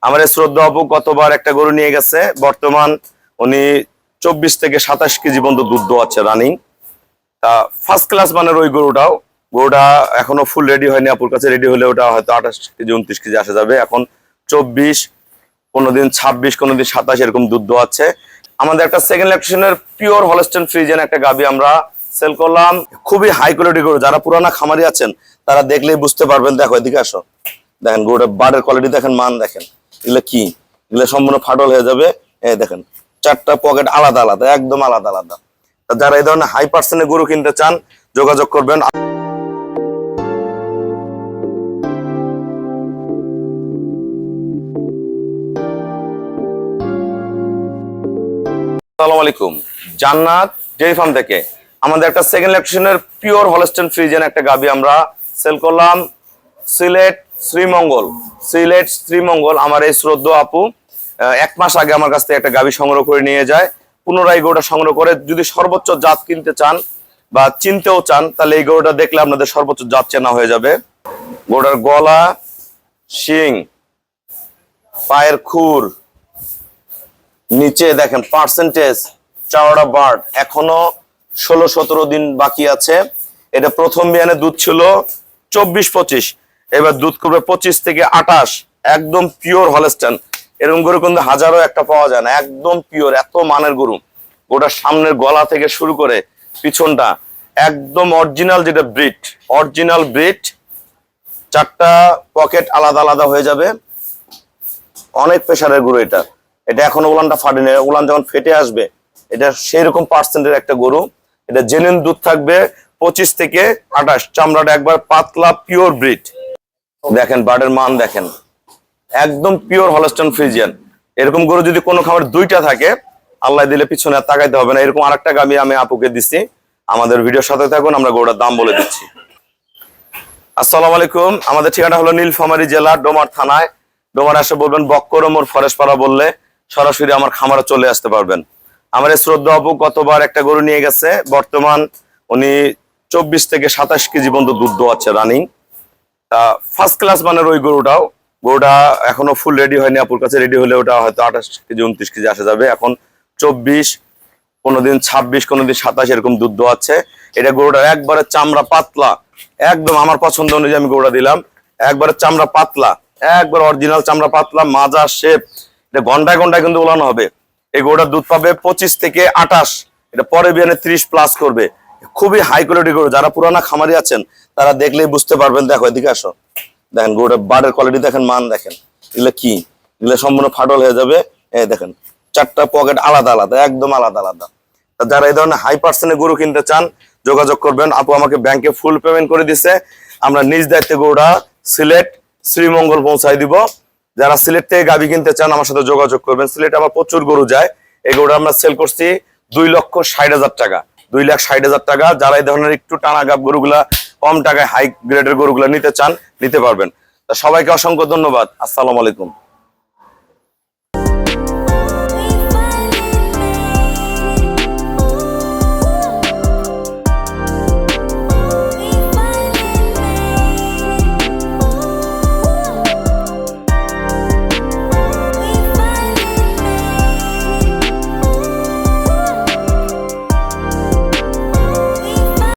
আমার এই শ্রদ্ধা আপু গতবার একটা গরু নিয়ে গেছে, বর্তমান উনি 24 থেকে 27 কেজি পর্যন্ত দুধ দোয়াচ্ছে রানিং। তা ফার্স্ট ক্লাস মানের ওই গরুটা এখনো ফুল রেডি হয়নি, আপুর কাছে রেডি হলে ওটা হয়তো 28 কেজি 29 কেজি আসা যাবে। এখন 24, কোনোদিন 26, কোনোদিন 27 এরকম দুধ দোয়াচ্ছে। আমাদের একটা সেকেন্ড ল্যাকটেশনের পিওর হলস্টেইন ফ্রিজিয়ান একটা গাভী আমরা সেল করলাম। খুবই হাই কোয়ালিটি গরু, যারা পুরানা খামারি আছেন তারা দেখলেই বুঝতে পারবেন। দেখো এদিকে আসো, দেখেন গরুটা বাড়ের কোয়ালিটি দেখেন, মান দেখেন, এগুলো কি, এগুলো সম্পূর্ণ ফাটল হয়ে যাবে। এই দেখেন চারটা পকেট আলাদা আলাদা, একদম আলাদা আলাদা। যারা এই ধরনের হাই পার্সেন্টের গরু কিনতে চান যোগাযোগ করবেন। আসসালামু আলাইকুম, জান্নাত ডেইরি ফার্ম থেকে আমাদের একটা সেকেন্ড ল্যাকটেশনের পিওর হলস্টেইন ফ্রিজিয়ান একটা গাভী আমরা সেল করলাম। সিলেট শ্রীমঙ্গল আমার এই শ্রদ্ধা আপু 1 মাস আগে আমার কাছ থেকে একটা গাভী সংগ্রহ করে নিয়ে যায়। পুনরায় গরুটা সংগ্রহ করে যদি সর্বোচ্চ জাত কিনতে চান বা চিনতেও চান, তাহলে এই গরুটা দেখলে আপনাদের সর্বোচ্চ জাত চেনা হয়ে যাবে। গরুটার গলা, শিং, পায়ের খুর, নিচে দেখেন পার্সেন্টেজ, চাওড়া বার্ড, এখনো 16-17 দিন বাকি আছে। এটা প্রথম বিয়ানে দুধ ছিল 24-25, এবার দুধ করবে 25 থেকে 28, একদম পিওর হলস্টেইন। এরকম গরু কিন্তু হাজারো একটা পাওয়া যায় না, একদম পিওর, এত মানের গরু। ওটার সামনের গলা থেকে শুরু করে পিছনটা একদম অরিজিনাল, যেটা অরিজিনাল ব্রিড। চারটা পকেট আলাদা আলাদা হয়ে যাবে, অনেক প্রেসারের গরু এটা। এটা এখনো উলানটা ফাটেনি, উলান যখন ফেটে আসবে এটা সেই রকম পার্সেন্টের একটা গরু। এটা জেনুইন দুধ থাকবে 25 থেকে 28, চামড়াটা একবার পাতলা, পিওর ব্রিড। দেখেন বার্ডের মান দেখেন, একদম পিওর হলস্টেইন ফ্রিজিয়ান। এরকম গরু যদি কোনো খামার 2টা থাকে, আল্লাহ দিলে পিছনে আর তাকাইতে হবে না। এরকম আরেকটা গাভী আমি আপুকে দিচ্ছি, আমাদের ভিডিওর সাথে থাকুন, আমরা গরুটার দাম বলে দিচ্ছি। আসসালামু আলাইকুম, আমাদের ঠিকানা হলো নীলফামারী জেলা ডোমার থানায়। ডোমার আসে বলবেন বক্করমোর ফরেস্ট পাড়া বললে সরাসরি আমার খামারে চলে আসতে পারবেন। আমার এই শ্রদ্ধা আপু গতবার একটা গরু নিয়ে গেছে, বর্তমান উনি 24 থেকে 27 কেজি পর্যন্ত দুধ দোয়াচ্ছে রানিং। তা ফার্স্ট ক্লাস মানের ওই গরুটা এখনো ফুল রেডি হয়নি, আপুর কাছে রেডি হলে ওটা হয়তো 28 কেজি 29 কেজি আসা যাবে। এখন 24, কোনোদিন 26, কোনোদিন 27 এরকম দুধ দোয়াচ্ছে। এটা গরুটা একবারে চামড়া পাতলা, একদম আমার পছন্দ অনুযায়ী আমি গরুটা দিলাম। একবারে চামড়া পাতলা, একবার অরিজিনাল চামড়া পাতলা, মাজা শেপ। এটা ঘন্টায় ঘন্টায় কিন্তু উলানো হবে। এই গরুটার দুধ পাবে 25 থেকে 28, এটা পরে বিয়ানে 30+ করবে। খুবই হাই কোয়ালিটি গরু, যারা পুরানা খামারি আছেন তারা দেখলেই বুঝতে পারবেন। দেখো এদিকে আসো, দেখেন গরুটার বাড়ের কোয়ালিটি দেখেন, মান দেখেন, এগুলো কি, এগুলো সম্পূর্ণ ফাটল হয়ে যাবে। এই দেখেন চারটা পকেট আলাদা আলাদা, একদম আলাদা আলাদা। যারা এই ধরনের হাই পার্সেন্টের গরু কিনতে চান যোগাযোগ করবেন। আপু আমাকে ব্যাংকে ফুল পেমেন্ট করে দিছে, আমরা নিজ দায়িত্বে গরুটা সিলেট শ্রীমঙ্গল পৌঁছাই দিব। যারা সিলেট থেকে গাভী কিনতে চান আমার সাথে যোগাযোগ করবেন। সিলেটে আমার প্রচুর গরু যায়। এই গরুটা আমরা সেল করছি 2,60,000 টাকা, 2,60,000 টাকা। যারা এই ধরনের একটু টানা গাব গরুগুলা কম টাকায় হাই গ্রেডের গরুগুলা নিতে চান নিতে পারবেন। তা সবাইকে অসংখ্য ধন্যবাদ। আসসালামু আলাইকুম।